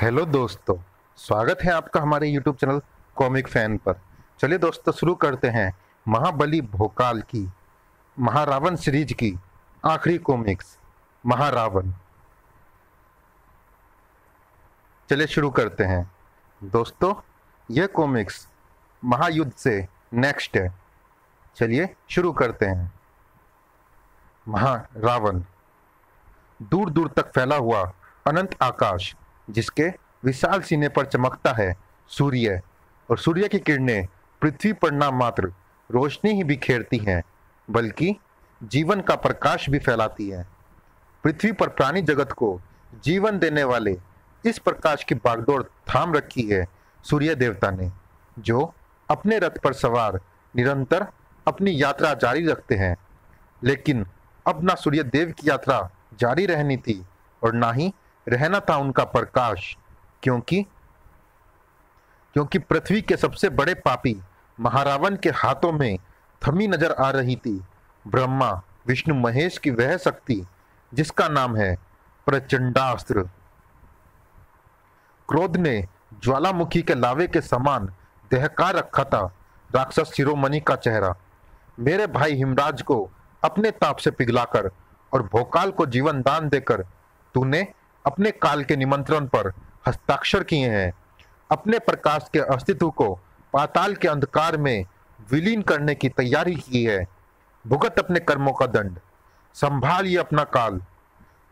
Hello दोस्तों, स्वागत है आपका हमारे यूट्यूब चैनल कॉमिक फैन पर। चलिए दोस्तों, शुरू करते हैं महाबली भोकाल की महारावण सीरीज की आखिरी कॉमिक्स महारावण। चलिए शुरू करते हैं दोस्तों। यह कॉमिक्स महायुद्ध से नेक्स्ट है। चलिए शुरू करते हैं। महारावण। दूर दूर तक फैला हुआ अनंत आकाश, जिसके विशाल सीने पर चमकता है सूर्य, और सूर्य की किरणें पृथ्वी पर न मात्र रोशनी ही बिखेरती हैं, बल्कि जीवन का प्रकाश भी फैलाती हैं। पृथ्वी पर प्राणी जगत को जीवन देने वाले इस प्रकाश की बागडोर थाम रखी है सूर्य देवता ने, जो अपने रथ पर सवार निरंतर अपनी यात्रा जारी रखते हैं। लेकिन अब ना सूर्य देव की यात्रा जारी रहनी थी और ना ही रहना था उनका प्रकाश, क्योंकि पृथ्वी के सबसे बड़े पापी महारावण के हाथों में थमी नजर आ रही थी ब्रह्मा विष्णु महेश की वह शक्ति, जिसका नाम है प्रचंडास्त्र। क्रोध ने ज्वालामुखी के लावे के समान दहका रखा था राक्षस शिरोमणि का चेहरा। मेरे भाई हिमराज को अपने ताप से पिघलाकर और भोकाल को जीवन दान देकर तूने अपने काल के निमंत्रण पर हस्ताक्षर किए हैं। अपने प्रकाश के अस्तित्व को पाताल के अंधकार में विलीन करने की तैयारी की है। भुगत अपने कर्मों का दंड, संभालिए अपना काल।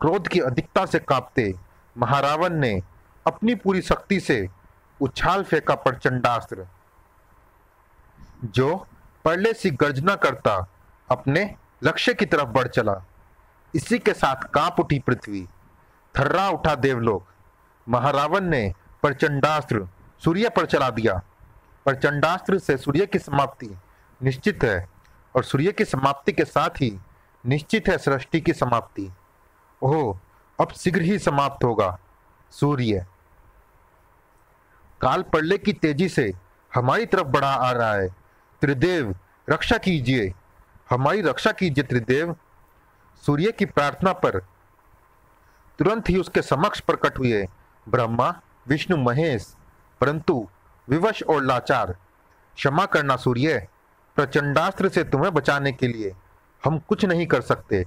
क्रोध की अधिकता से कांपते महारावण ने अपनी पूरी शक्ति से उछाल फेंका प्रचंडास्त्र, जो परले सी गर्जना करता अपने लक्ष्य की तरफ बढ़ चला। इसी के साथ कांप उठी पृथ्वी, थर्रा उठा देवलोक। महारावण ने प्रचंडास्त्र सूर्य पर चला दिया। प्रचंडास्त्र से सूर्य की समाप्ति निश्चित है, और सूर्य की समाप्ति के साथ ही निश्चित है सृष्टि की समाप्ति। ओह, अब शीघ्र ही समाप्त होगा सूर्य। काल प्रलय की तेजी से हमारी तरफ बढ़ा आ रहा है। त्रिदेव रक्षा कीजिए, हमारी रक्षा कीजिए त्रिदेव। सूर्य की प्रार्थना पर तुरंत ही उसके समक्ष प्रकट हुए ब्रह्मा विष्णु महेश, परंतु विवश और लाचार। क्षमा करना सूर्य, प्रचंडास्त्र से तुम्हें बचाने के लिए हम कुछ नहीं कर सकते।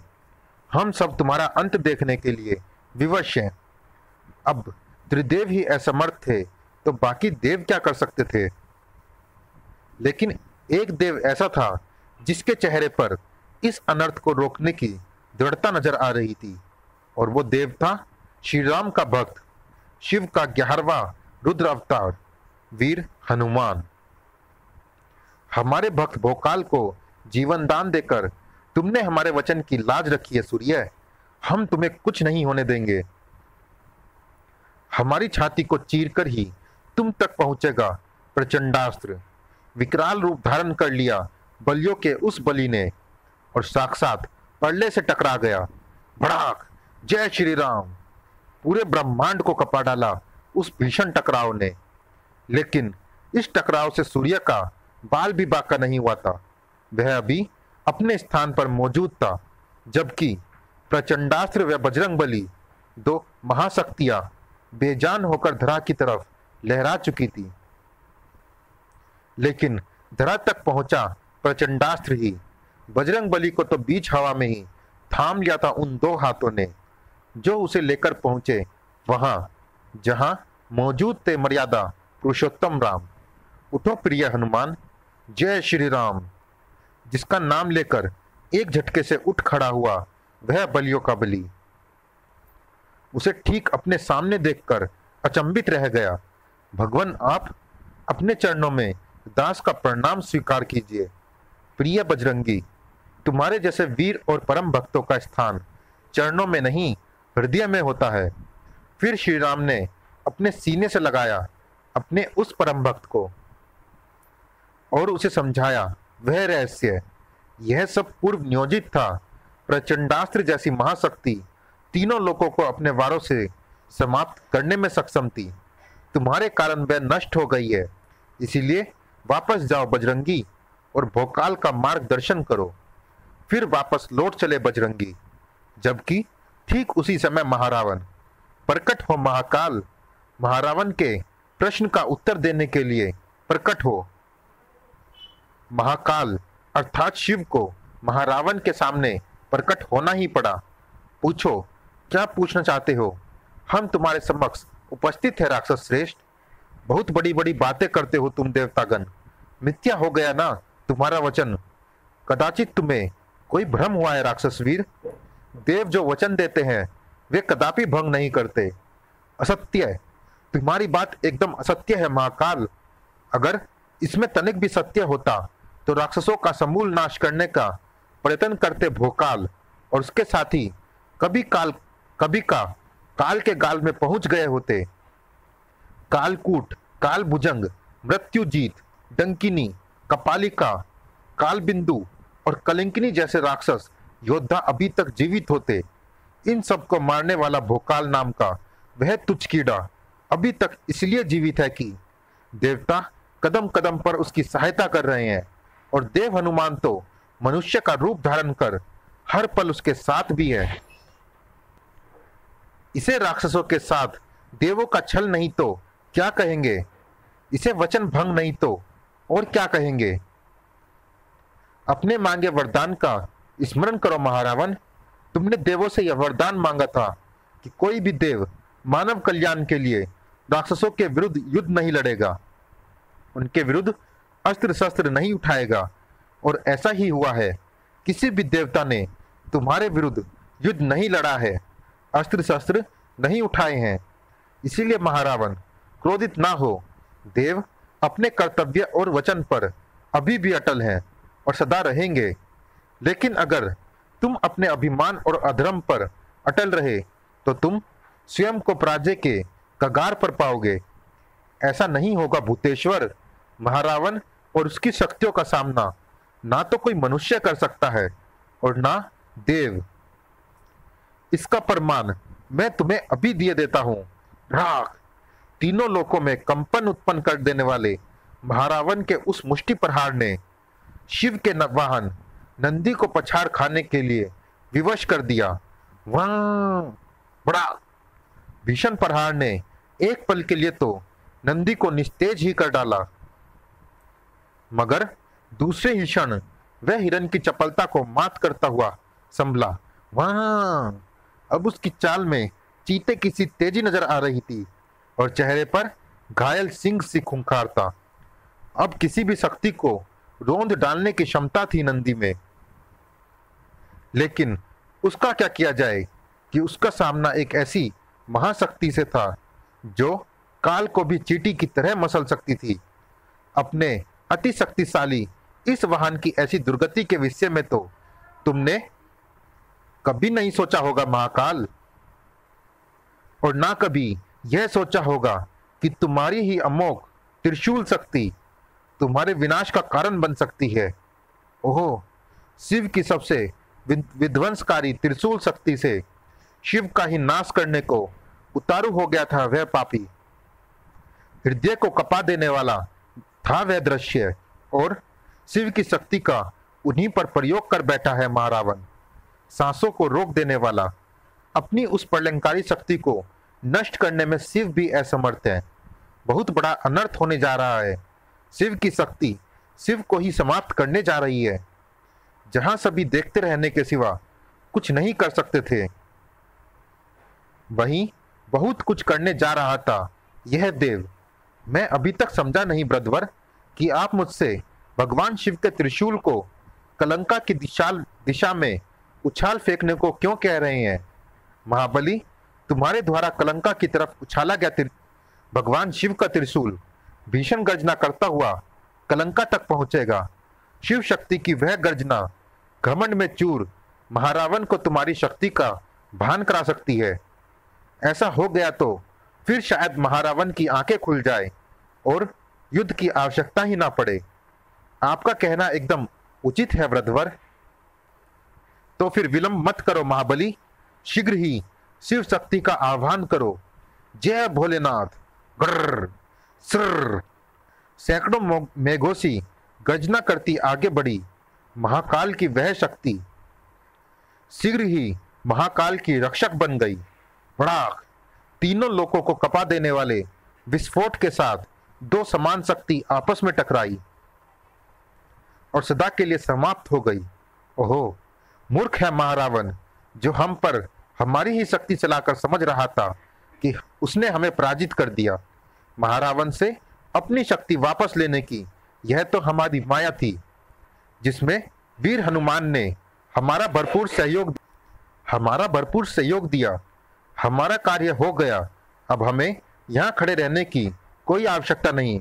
हम सब तुम्हारा अंत देखने के लिए विवश हैं। अब त्रिदेव ही असमर्थ थे तो बाकी देव क्या कर सकते थे। लेकिन एक देव ऐसा था जिसके चेहरे पर इस अनर्थ को रोकने की दृढ़ता नजर आ रही थी, और वो देव था श्री राम का भक्त, शिव का 11वां रुद्र अवतार वीर हनुमान। हमारे भक्त भोकाल को जीवन दान देकर तुमने हमारे वचन की लाज रखी है सूर्य। हम तुम्हें कुछ नहीं होने देंगे। हमारी छाती को चीरकर ही तुम तक पहुंचेगा प्रचंडास्त्र। विकराल रूप धारण कर लिया बलियों के उस बलि ने, और साक्षात परले से टकरा गया। भड़ाक, जय श्री राम। पूरे ब्रह्मांड को कपा डाला उस भीषण टकराव ने। लेकिन इस टकराव से सूर्य का बाल भी बाका नहीं हुआ था। वह अभी अपने स्थान पर मौजूद था, जबकि प्रचंडास्त्र व बजरंगबली, दो महाशक्तियां बेजान होकर धरा की तरफ लहरा चुकी थी। लेकिन धरा तक पहुंचा प्रचंडास्त्र ही। बजरंगबली को तो बीच हवा में ही थाम लिया था उन दो हाथों ने, जो उसे लेकर पहुंचे वहां जहां मौजूद थे मर्यादा पुरुषोत्तम राम। उठो प्रिय हनुमान, जय श्री राम। जिसका नाम लेकर एक झटके से उठ खड़ा हुआ वह बलियों का बलि उसे ठीक अपने सामने देखकर अचंभित रह गया। भगवान, आप अपने चरणों में दास का प्रणाम स्वीकार कीजिए। प्रिय बजरंगी, तुम्हारे जैसे वीर और परम भक्तों का स्थान चरणों में नहीं हृदय में होता है। फिर श्री राम ने अपने सीने से लगाया अपने उस परम भक्त को और उसे समझाया वह रहस्य। यह सब पूर्व नियोजित था। प्रचंडास्त्र जैसी महाशक्ति तीनों लोगों को अपने वारों से समाप्त करने में सक्षम थी। तुम्हारे कारण वह नष्ट हो गई है। इसीलिए वापस जाओ बजरंगी, और भोकाल का मार्गदर्शन करो। फिर वापस लौट चले बजरंगी। जबकि ठीक उसी समय महारावण, प्रकट हो महाकाल, महारावण के प्रश्न का उत्तर देने के लिए प्रकट हो। महाकाल अर्थात शिव को महारावण के सामने प्रकट होना ही पड़ा। पूछो, क्या पूछना चाहते हो? हम तुम्हारे समक्ष उपस्थित है राक्षस श्रेष्ठ। बहुत बड़ी बड़ी बातें करते हो तुम देवतागण। मिथ्या हो गया ना तुम्हारा वचन। कदाचित तुम्हें कोई भ्रम हुआ है राक्षस वीर। देव जो वचन देते हैं वे कदापि भंग नहीं करते। असत्य, तुम्हारी बात एकदम असत्य है महाकाल। अगर इसमें तनिक भी सत्य होता तो राक्षसों का समूल नाश करने का प्रयत्न करते भोकाल और उसके साथी कभी काल के गाल में पहुंच गए होते। कालकूट, कालभुजंग, मृत्युजीत, डंकिनी, कपालिका, कालबिंदु और कलिंकिनी जैसे राक्षस योद्धा अभी तक जीवित होते। इन सबको मारने वाला भोकाल नाम का वह तुच्छ कीड़ा अभी तक इसलिए जीवित है कि देवता कदम कदम पर उसकी सहायता कर रहे हैं और देव हनुमान तो मनुष्य का रूप धारण कर हर पल उसके साथ भी है। इसे राक्षसों के साथ देवों का छल नहीं तो क्या कहेंगे? इसे वचन भंग नहीं तो और क्या कहेंगे? अपने मांगे वरदान का स्मरण करो महारावण। तुमने देवों से यह वरदान मांगा था कि कोई भी देव मानव कल्याण के लिए राक्षसों के विरुद्ध युद्ध नहीं लड़ेगा, उनके विरुद्ध अस्त्र शस्त्र नहीं उठाएगा। और ऐसा ही हुआ है। किसी भी देवता ने तुम्हारे विरुद्ध युद्ध नहीं लड़ा है, अस्त्र शस्त्र नहीं उठाए हैं। इसीलिए महारावण क्रोधित ना हो। देव अपने कर्तव्य और वचन पर अभी भी अटल हैं और सदा रहेंगे। लेकिन अगर तुम अपने अभिमान और अधर्म पर अटल रहे तो तुम स्वयं को पराजय के कगार पर पाओगे। ऐसा नहीं होगा भूतेश्वर। महारावण और उसकी शक्तियों का सामना ना तो कोई मनुष्य कर सकता है और ना देव। इसका प्रमाण मैं तुम्हें अभी दिए देता हूं। राख, तीनों लोकों में कंपन उत्पन्न कर देने वाले महारावण के उस मुष्टि प्रहार ने शिव के वाहन नंदी को पछाड़ खाने के लिए विवश कर दिया। वहां बड़ा भीषण प्रहार ने एक पल के लिए तो नंदी को निस्तेज ही कर डाला, मगर दूसरे ही क्षण वह हिरण की चपलता को मात करता हुआ संभला। वहां अब उसकी चाल में चीते की सी तेजी नजर आ रही थी और चेहरे पर घायल सिंह सी खूंखार था। अब किसी भी शक्ति को रोंद डालने की क्षमता थी नंदी में। लेकिन उसका क्या किया जाए कि उसका सामना एक ऐसी महाशक्ति से था जो काल को भी चींटी की तरह मसल सकती थी। अपने अति शक्तिशाली इस वाहन की ऐसी दुर्गति के विषय में तो तुमने कभी नहीं सोचा होगा महाकाल, और ना कभी यह सोचा होगा कि तुम्हारी ही अमोघ त्रिशूल शक्ति तुम्हारे विनाश का कारण बन सकती है। ओहो, शिव की सबसे विध्वंसकारी त्रिशूल शक्ति से शिव का ही नाश करने को उतारू हो गया था वह पापी। हृदय को कपा देने वाला था वह दृश्य, और शिव की शक्ति का उन्हीं पर प्रयोग कर बैठा है महारावण। सांसों को रोक देने वाला, अपनी उस प्रलयंकारी शक्ति को नष्ट करने में शिव भी असमर्थ है। बहुत बड़ा अनर्थ होने जा रहा है। शिव की शक्ति शिव को ही समाप्त करने जा रही है। जहां सभी देखते रहने के सिवा कुछ नहीं कर सकते थे, वहीं बहुत कुछ करने जा रहा था यह देव। मैं अभी तक समझा नहीं ब्रदवर कि आप मुझसे भगवान शिव के त्रिशूल को कलंका की दिशा में उछाल फेंकने को क्यों कह रहे हैं? महाबली, तुम्हारे द्वारा कलंका की तरफ उछाला गया भगवान शिव का त्रिशूल भीषण गर्जना करता हुआ कलंका तक पहुंचेगा। शिव शक्ति की वह गर्जना घमंड में चूर महारावण को तुम्हारी शक्ति का भान करा सकती है। ऐसा हो गया तो फिर शायद महारावण की आंखें खुल जाए और युद्ध की आवश्यकता ही ना पड़े। आपका कहना एकदम उचित है ब्रदवर। तो फिर विलंब मत करो महाबली, शीघ्र ही शिव शक्ति का आह्वान करो। जय भोलेनाथ। ग्रर सर सैकड़ों मेघोसी गर्जना करती आगे बढ़ी महाकाल की वह शक्ति शीघ्र ही महाकाल की रक्षक बन गई। बड़ाक, तीनों लोगों को कपा देने वाले विस्फोट के साथ दो समान शक्ति आपस में टकराई और सदा के लिए समाप्त हो गई। ओहो, मूर्ख है महारावण, जो हम पर हमारी ही शक्ति चलाकर समझ रहा था कि उसने हमें पराजित कर दिया। महारावण से अपनी शक्ति वापस लेने की यह तो हमारी माया थी, जिसमें वीर हनुमान ने हमारा भरपूर सहयोग दिया। हमारा कार्य हो गया। अब हमें यहाँ खड़े रहने की कोई आवश्यकता नहीं।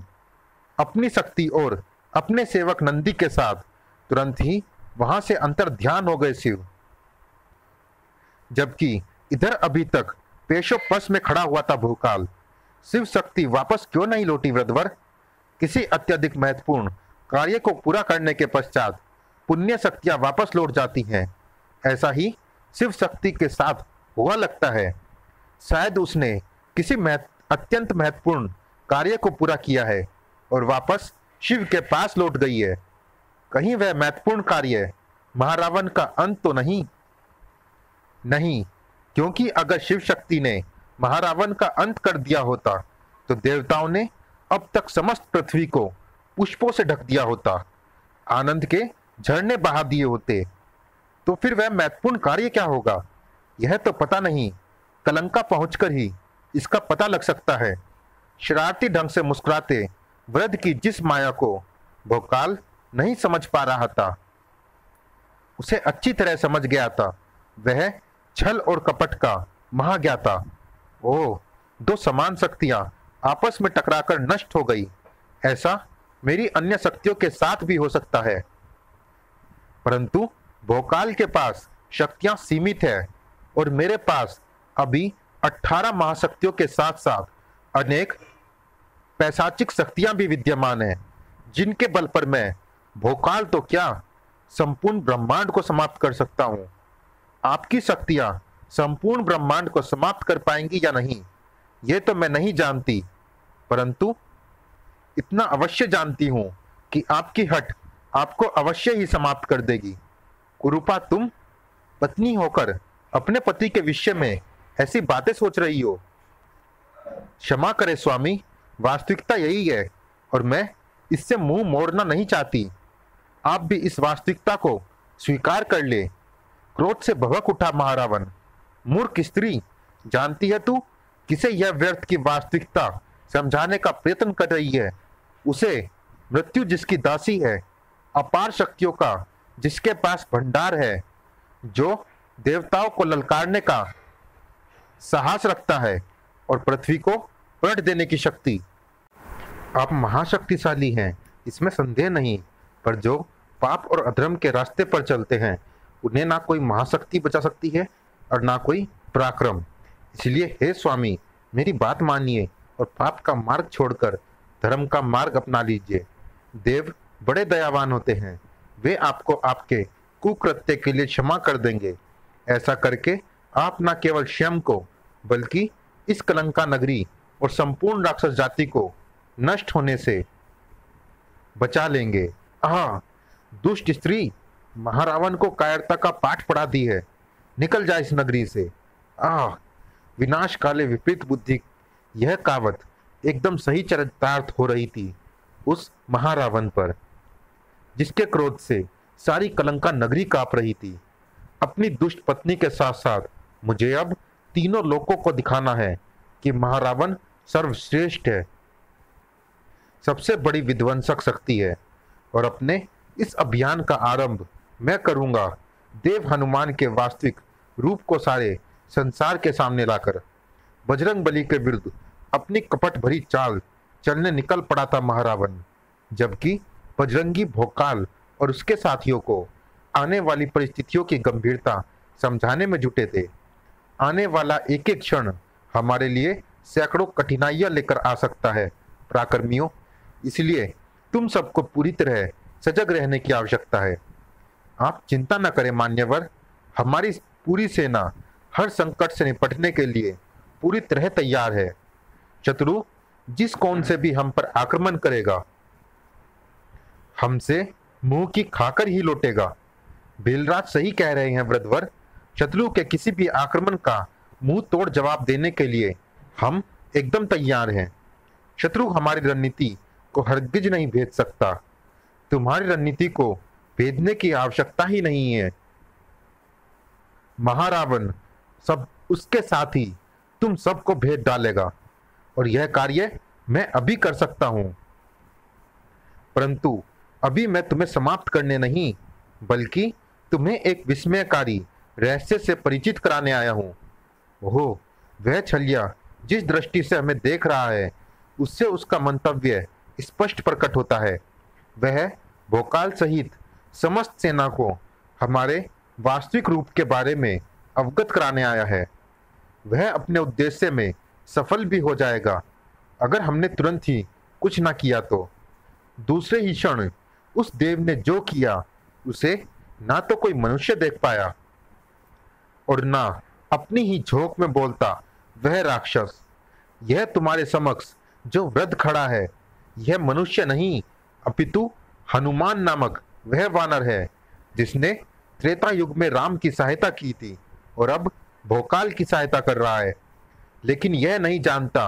अपनी शक्ति और अपने सेवक नंदी के साथ तुरंत ही वहां से अंतर ध्यान हो गए शिव। जबकि इधर अभी तक पेशो पस में खड़ा हुआ था भोकाल। शिव शक्ति वापस क्यों नहीं लौटी वृद्धवर? किसी अत्यधिक महत्वपूर्ण कार्य को पूरा करने के पश्चात पुण्य शक्तियां वापस लौट जाती हैं। ऐसा ही शिव शक्ति के साथ हुआ लगता है। शायद उसने किसी अत्यंत महत्वपूर्ण कार्य को पूरा किया है और वापस शिव के पास लौट गई है। कहीं वह महत्वपूर्ण कार्य महारावण का अंत तो नहीं? नहीं, क्योंकि अगर शिव शक्ति ने महारावण का अंत कर दिया होता तो देवताओं ने अब तक समस्त पृथ्वी को पुष्पों से ढक दिया होता, आनंद के झरने बहा दिए होते। तो फिर वह महत्वपूर्ण कार्य क्या होगा, यह तो पता नहीं। कलंका पहुंचकर ही इसका पता लग सकता है। शरारती ढंग से मुस्कुराते वृद्ध की जिस माया को भोकाल नहीं समझ पा रहा था, उसे अच्छी तरह समझ गया था। वह छल और कपट का महाज्ञाता। ओह, दो समान शक्तियां आपस में टकराकर नष्ट हो गई। ऐसा मेरी अन्य शक्तियों के साथ भी हो सकता है, परंतु भोकाल के पास शक्तियां सीमित है और मेरे पास अभी 18 महाशक्तियों के साथ साथ अनेक पैशाचिक शक्तियां भी विद्यमान हैं, जिनके बल पर मैं भोकाल तो क्या संपूर्ण ब्रह्मांड को समाप्त कर सकता हूं। आपकी शक्तियां संपूर्ण ब्रह्मांड को समाप्त कर पाएंगी या नहीं, यह तो मैं नहीं जानती, परंतु इतना अवश्य जानती हूं कि आपकी हट आपको अवश्य ही समाप्त कर देगी। कुरूपा, तुम पत्नी होकर अपने पति के विषय में ऐसी बातें सोच रही हो। क्षमा करें स्वामी, वास्तविकता यही है और मैं इससे मुंह मोड़ना नहीं चाहती। आप भी इस वास्तविकता को स्वीकार कर ले। क्रोध से भभक उठा महारावण। मूर्ख स्त्री, जानती है तू किसे यह व्यर्थ की वास्तविकता समझाने का प्रयत्न कर रही है? उसे, मृत्यु जिसकी दासी है, अपार शक्तियों का जिसके पास भंडार है, जो देवताओं को ललकारने का साहस रखता है और पृथ्वी को पलट देने की शक्ति। आप महाशक्तिशाली हैं, इसमें संदेह नहीं, पर जो पाप और अधर्म के रास्ते पर चलते हैं उन्हें ना कोई महाशक्ति बचा सकती है और ना कोई पराक्रम। इसलिए हे स्वामी, मेरी बात मानिए और पाप का मार्ग छोड़कर धर्म का मार्ग अपना लीजिए। देव बड़े दयावान होते हैं, वे आपको आपके कुकृत्य के लिए क्षमा कर देंगे। ऐसा करके आप न केवल स्वयं को बल्कि इस कलंका नगरी और संपूर्ण राक्षस जाति को नष्ट होने से बचा लेंगे। आह, दुष्ट स्त्री, महारावण को कायरता का पाठ पढ़ा दी है। निकल जा इस नगरी से। आह, विनाश काले विपरीत बुद्धि। यह कहावत एकदम सही चरितार्थ हो रही थी उस महारावण पर, जिसके क्रोध से सारी कलंका नगरी कांप रही थी। अपनी दुष्ट पत्नी के साथ साथ मुझे अब तीनों लोगों को दिखाना है कि महारावण सर्वश्रेष्ठ है, सबसे बड़ी विध्वंसक शक्ति है। और अपने इस अभियान का आरंभ मैं करूंगा देव हनुमान के वास्तविक रूप को सारे संसार के सामने लाकर। बजरंगबली के विरुद्ध अपनी कपट भरी चाल चलने निकल पड़ा था महारावण, जबकि बजरंगी भोकाल और उसके साथियों को आने वाली परिस्थितियों की गंभीरता समझाने में जुटे थे। आने वाला एक एक क्षण हमारे लिए सैकड़ों कठिनाइयां लेकर आ सकता है पराक्रमियों, इसलिए तुम सबको पूरी तरह सजग रहने की आवश्यकता है। आप चिंता न करें मान्यवर, हमारी पूरी सेना हर संकट से निपटने के लिए पूरी तरह तैयार है। शत्रु जिस कोण से भी हम पर आक्रमण करेगा, हमसे मुंह की खाकर ही लौटेगा। भीलराज सही कह रहे हैं वृद्धवर, शत्रु के किसी भी आक्रमण का मुंह तोड़ जवाब देने के लिए हम एकदम तैयार हैं। शत्रु हमारी रणनीति को हरगिज नहीं भेद सकता। तुम्हारी रणनीति को भेदने की आवश्यकता ही नहीं है। महारावण सब उसके साथ ही तुम सबको भेद डालेगा, और यह कार्य मैं अभी कर सकता हूं। परंतु अभी मैं तुम्हें समाप्त करने नहीं, बल्कि तुम्हें एक विस्मयकारी रहस्य से परिचित कराने आया हूं। ओह, वह छलिया जिस दृष्टि से हमें देख रहा है, उससे उसका मंतव्य स्पष्ट प्रकट होता है। वह भोकाल सहित समस्त सेना को हमारे वास्तविक रूप के बारे में अवगत कराने आया है। वह अपने उद्देश्य में सफल भी हो जाएगा, अगर हमने तुरंत ही कुछ ना किया तो। दूसरे ही क्षण उस देव ने जो किया, उसे ना तो कोई मनुष्य देख पाया और ना अपनी ही झोंक में बोलता वह राक्षस। यह तुम्हारे समक्ष जो वृद्ध खड़ा है, यह मनुष्य नहीं, अपितु हनुमान नामक वह वानर है, जिसने त्रेता युग में राम की सहायता की थी और अब भोकाल की सहायता कर रहा है। लेकिन यह नहीं जानता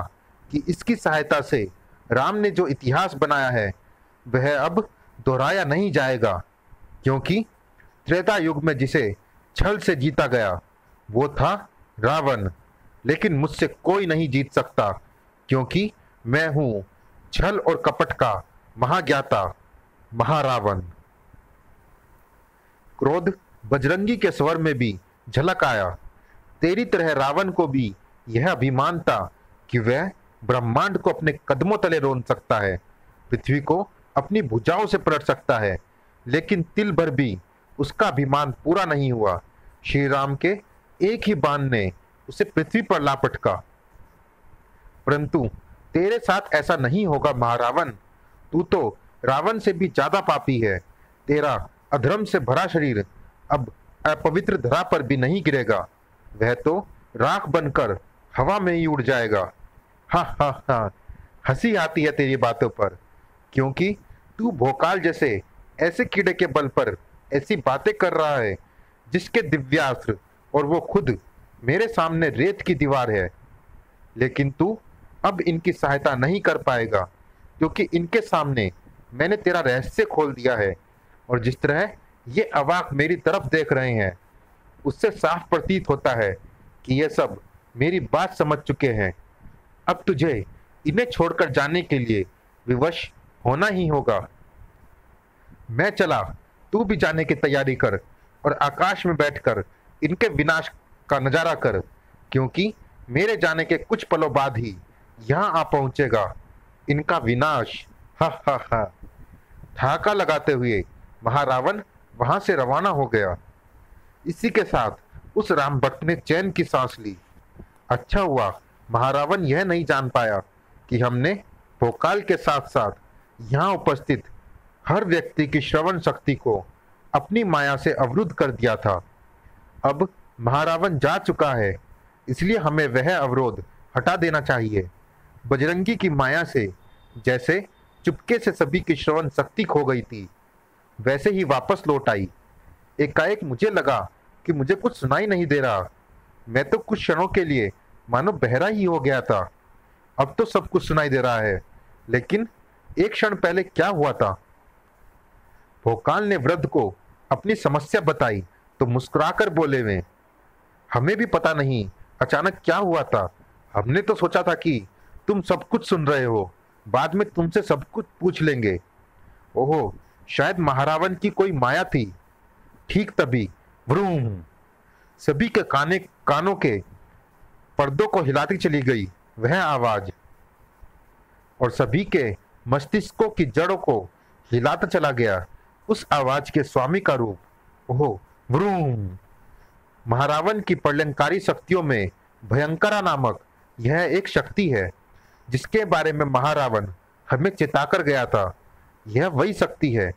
कि इसकी सहायता से राम ने जो इतिहास बनाया है, वह अब दोहराया नहीं जाएगा, क्योंकि त्रेता युग में जिसे छल से जीता गया, वो था रावण। लेकिन मुझसे कोई नहीं जीत सकता, क्योंकि मैं हूं छल और कपट का महाज्ञाता, महारावण। क्रोध बजरंगी के स्वर में भी झलक आया। तेरी तरह रावण को भी यह अभिमान था कि वह ब्रह्मांड को अपने कदमों तले रोन सकता है, पृथ्वी को अपनी भुजाओं से पलट सकता है। लेकिन तिल भर भी उसका अभिमान पूरा नहीं हुआ। श्री राम के एक ही बाण ने उसे पृथ्वी पर ला पटका। परंतु तेरे साथ ऐसा नहीं होगा महारावण। तू तो रावण से भी ज्यादा पापी है। तेरा अधर्म से भरा शरीर अब अपवित्र धरा पर भी नहीं गिरेगा, वह तो राख बनकर हवा में ही उड़ जाएगा। हा हा हा, हंसी आती है तेरी बातों पर, क्योंकि तू भोकाल जैसे ऐसे कीड़े के बल पर ऐसी बातें कर रहा है, जिसके दिव्यास्त्र और वो खुद मेरे सामने रेत की दीवार है। लेकिन तू अब इनकी सहायता नहीं कर पाएगा, क्योंकि इनके सामने मैंने तेरा रहस्य खोल दिया है, और जिस तरह ये अवाक मेरी तरफ देख रहे हैं, उससे साफ प्रतीत होता है कि ये सब मेरी बात समझ चुके हैं। अब तुझे इन्हें छोड़कर जाने के लिए विवश होना ही होगा। मैं चला, तू भी जाने की तैयारी कर और आकाश में बैठकर इनके विनाश का नजारा कर, क्योंकि मेरे जाने के कुछ पलों बाद ही यहाँ आ पहुंचेगा इनका विनाश। हा हा हा। ठहाका लगाते हुए महारावण वहां से रवाना हो गया। इसी के साथ उस राम भक्त ने चैन की सांस ली। अच्छा हुआ महारावण यह नहीं जान पाया कि हमने भोकाल के साथ साथ यहाँ उपस्थित हर व्यक्ति की श्रवण शक्ति को अपनी माया से अवरुद्ध कर दिया था। अब महारावण जा चुका है, इसलिए हमें वह अवरोध हटा देना चाहिए। बजरंगी की माया से जैसे चुपके से सभी की श्रवण शक्ति खो गई थी, वैसे ही वापस लौट आई। एकाएक मुझे लगा कि मुझे कुछ सुनाई नहीं दे रहा। मैं तो कुछ क्षणों के लिए मानो बहरा ही हो गया था। अब तो सब कुछ सुनाई दे रहा है, लेकिन एक क्षण पहले क्या हुआ था? भोकाल ने वृद्ध को अपनी समस्या बताई तो मुस्कुराकर बोले, वे हमें भी पता नहीं अचानक क्या हुआ था। हमने तो सोचा था कि तुम सब कुछ सुन रहे हो, बाद में तुमसे सब कुछ पूछ लेंगे। ओहो, शायद महारावण की कोई माया थी। ठीक तभी व्रूम, सभी के कानों के पर्दों को हिलाती चली गई वह आवाज, और सभी के मस्तिष्कों की जड़ों को हिलाता चला गया उस आवाज के स्वामी का रूप। ओहो, व्रूम। महारावण की प्रलयंकारी शक्तियों में भयंकरा नामक यह एक शक्ति है, जिसके बारे में महारावण हमें चेताकर गया था। यह वही शक्ति है।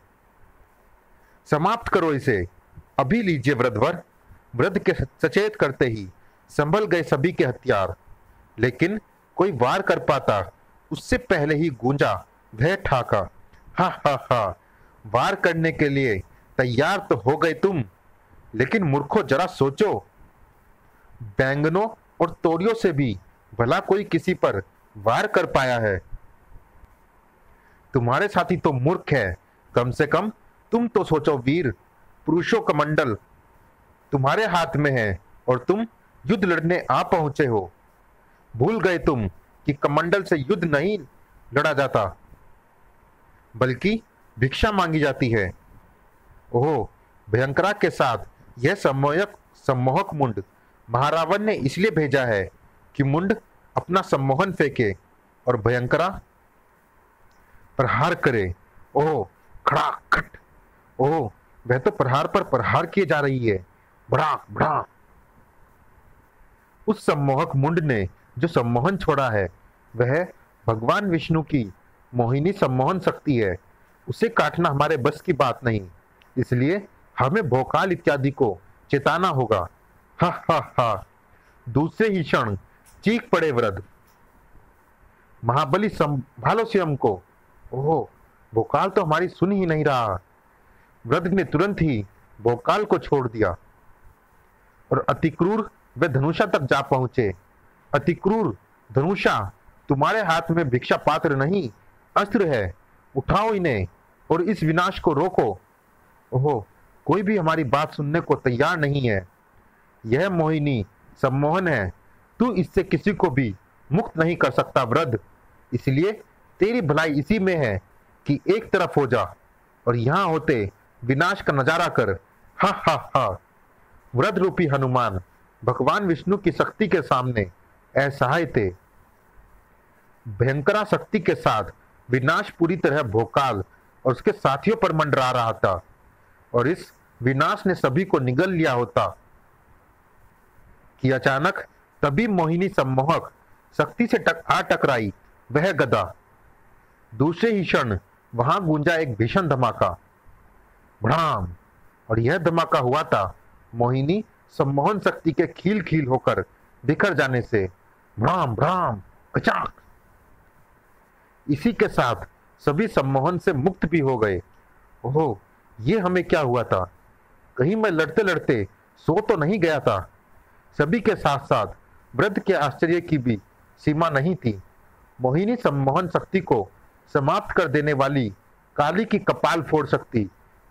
समाप्त करो इसे, अभी लीजिए वृद्धवर। वृद्ध के सचेत करते ही संभल गए सभी के हथियार, लेकिन कोई वार कर पाता उससे पहले ही गूंजा वह ठाका। हा हा हा, वार करने के लिए तैयार तो हो गए तुम, लेकिन मूर्खों जरा सोचो, बैंगनों और तोड़ियों से भी भला कोई किसी पर वार कर पाया है? तुम्हारे साथी तो मूर्ख है। कम से कम तुम तो सोचो वीर। पुरुषों का मंडल तुम्हारे हाथ में है और तुम युद्ध लड़ने आ पहुंचे हो। भूल गए तुम कि कमंडल से युद्ध नहीं लड़ा जाता, बल्कि भिक्षा मांगी जाती है। ओह, भयंकरा के साथ यह सम्मोहक मुंड महारावण ने इसलिए भेजा है कि मुंड अपना सम्मोहन फेंके और भयंकरा प्रहार करे। ओह, खड़ाखट! ओह, वह तो प्रहार पर प्रहार किए जा रही है। भड़ाक भड़ाक! उस सम्मोहक मुंड ने जो सम्मोहन छोड़ा है वह भगवान विष्णु की मोहिनी सम्मोहन शक्ति है। उसे काटना हमारे बस की बात नहीं, इसलिए हमें भोकाल इत्यादि को चेताना होगा। हा हा हा! दूसरे ही क्षण चीख पड़े वृद्ध। महाबली, संभालो स्वयं को। ओह, भोकाल तो हमारी सुन ही नहीं रहा। वृद्ध ने तुरंत ही भोकाल को छोड़ दिया और अतिक्रूर वे धनुषा तक जा पहुंचे। अतिक्रूर धनुषा, तुम्हारे हाथ में भिक्षा पात्र नहीं, अस्त्र है। उठाओ इन्हें और इस विनाश को रोको। ओह, कोई भी हमारी बात सुनने को तैयार नहीं है। यह मोहिनी सम्मोहन है। तू इससे किसी को भी मुक्त नहीं कर सकता वृद्ध। इसलिए तेरी भलाई इसी में है कि एक तरफ हो जा और यहां होते विनाश का नजारा कर। हा हा हा! वृद्ध रूपी हनुमान भगवान विष्णु की शक्ति के सामने असहाय थे। भयंकरा शक्ति के साथ विनाश पूरी तरह भोकाल और उसके साथियों पर मंडरा रहा था और इस विनाश ने सभी को निगल लिया होता कि अचानक तभी मोहिनी सम्मोहक शक्ति से टकराई वह गदा। दूसरे ही क्षण वहां गूंजा एक भीषण धमाका। भड़ाम! और यह धमाका हुआ था मोहिनी सम्मोहन शक्ति के खील खील होकर बिखर जाने से। भड़ाम भड़ाम कचाक! इसी के साथ सभी सम्मोहन से मुक्त भी हो गए। ओह, ये हमें क्या हुआ था? कहीं मैं लड़ते लड़ते सो तो नहीं गया था? सभी के साथ साथ वृद्ध के आश्चर्य की भी सीमा नहीं थी। मोहिनी सम्मोहन शक्ति को समाप्त कर देने वाली काली की कपाल फोड़ शक्ति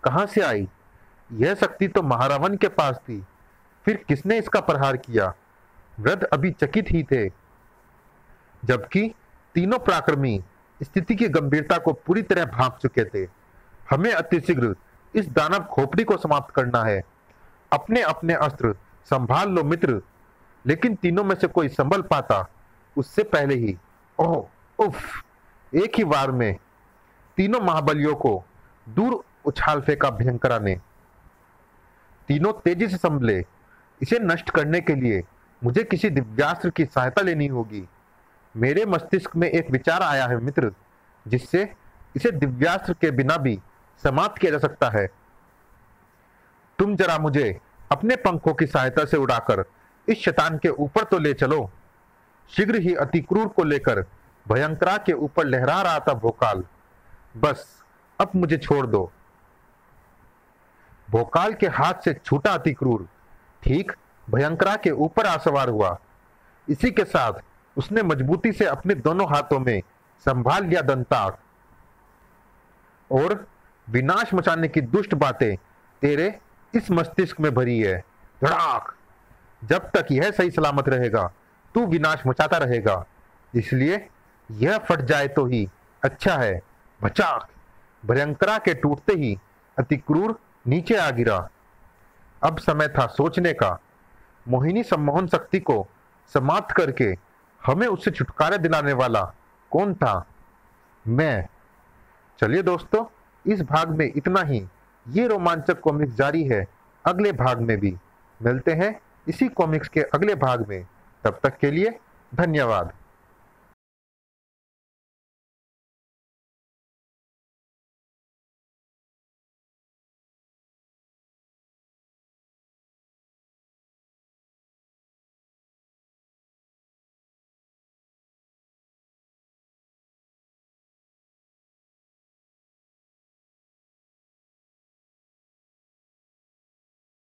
कहां से आई? यह शक्ति तो महारावण के पास थी, फिर किसने इसका प्रहार किया? वृद्ध अभी चकित ही थे, जबकि तीनों पराक्रमी स्थिति की गंभीरता को पूरी तरह भांप चुके थे। हमें अतिशीघ्र इस दानव खोपड़ी को समाप्त करना है। अपने अपने अस्त्र संभाल लो मित्र। लेकिन तीनों में से कोई संभल पाता उससे पहले ही ओह उफ! एक ही वार में तीनों महाबलियों को दूर उछाल फेंका भयंकरा ने। तीनों तेजी से संभले। इसे नष्ट करने के लिए मुझे किसी दिव्यास्त्र की सहायता लेनी होगी। मेरे मस्तिष्क में एक विचार आया है मित्र, जिससे इसे दिव्यास्त्र के बिना भी समाप्त किया जा सकता है। तुम जरा मुझे अपने पंखों की सहायता से उड़ाकर इस शैतान के ऊपर तो ले चलो। शीघ्र ही अतिक्रूर को लेकर भयंकरा के ऊपर लहरा रहा था भोकाल। बस अब मुझे छोड़ दो। भोकाल के हाथ से छूटा अतिक्रूर ठीक भयंकरा के ऊपर आ सवार हुआ। इसी के साथ उसने मजबूती से अपने दोनों हाथों में संभाल लिया दंताक। और विनाश मचाने की दुष्ट बातें तेरे इस मस्तिष्क में भरी है। धड़ाक! जब तक यह सही सलामत रहेगा तू विनाश मचाता रहेगा, इसलिए यह फट जाए तो ही अच्छा है। भचाक! भयंकरा के टूटते ही अतिक्रूर नीचे आ गिरा। अब समय था सोचने का। मोहिनी सम्मोहन शक्ति को समाप्त करके हमें उससे छुटकारा दिलाने वाला कौन था? मैं। चलिए दोस्तों, इस भाग में इतना ही। ये रोमांचक कॉमिक्स जारी है अगले भाग में भी। मिलते हैं इसी कॉमिक्स के अगले भाग में। तब तक के लिए धन्यवाद।